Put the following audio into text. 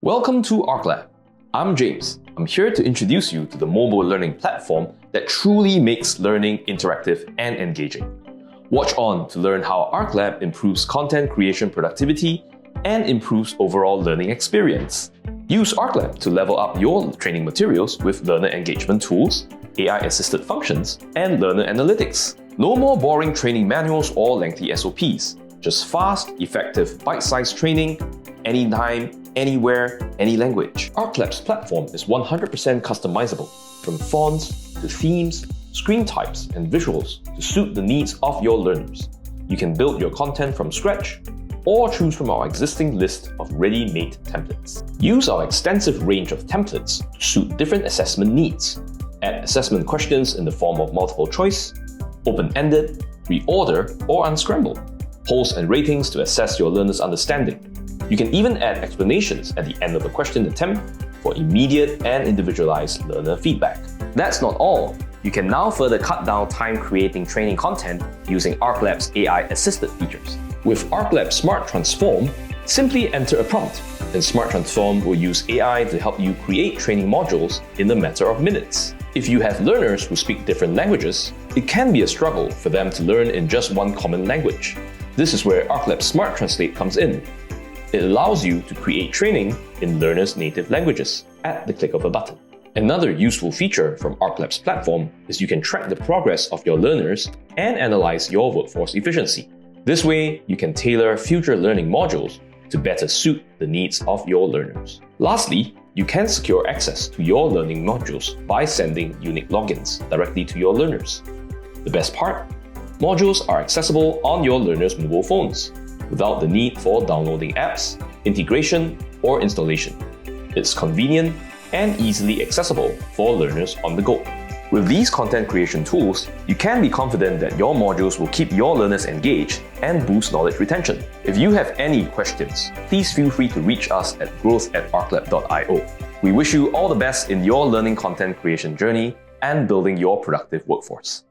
Welcome to ArcLab. I'm James. I'm here to introduce you to the mobile learning platform that truly makes learning interactive and engaging. Watch on to learn how ArcLab improves content creation productivity and improves overall learning experience. Use ArcLab to level up your training materials with learner engagement tools, AI-assisted functions, and learner analytics. No more boring training manuals or lengthy SOPs. Just fast, effective, bite-sized training, anytime, anywhere, any language. ArcLab's platform is 100% customizable, from fonts to themes, screen types, and visuals to suit the needs of your learners. You can build your content from scratch or choose from our existing list of ready-made templates. Use our extensive range of templates to suit different assessment needs. Add assessment questions in the form of multiple choice, open-ended, reorder, or unscramble. Polls and ratings to assess your learners' understanding. You can even add explanations at the end of the question attempt for immediate and individualized learner feedback. That's not all. You can now further cut down time creating training content using ArcLab's AI-assisted features. With ArcLab Smart Transform, simply enter a prompt, and Smart Transform will use AI to help you create training modules in a matter of minutes. If you have learners who speak different languages, it can be a struggle for them to learn in just one common language. This is where ArcLab Smart Translate comes in. It allows you to create training in learners' native languages at the click of a button. Another useful feature from ArcLab's platform is you can track the progress of your learners and analyze your workforce efficiency. This way, you can tailor future learning modules to better suit the needs of your learners. Lastly, you can secure access to your learning modules by sending unique logins directly to your learners. The best part? Modules are accessible on your learners' mobile phones, without the need for downloading apps, integration, or installation. It's convenient and easily accessible for learners on the go. With these content creation tools, you can be confident that your modules will keep your learners engaged and boost knowledge retention. If you have any questions, please feel free to reach us at growth@arclab.io. We wish you all the best in your learning content creation journey and building your productive workforce.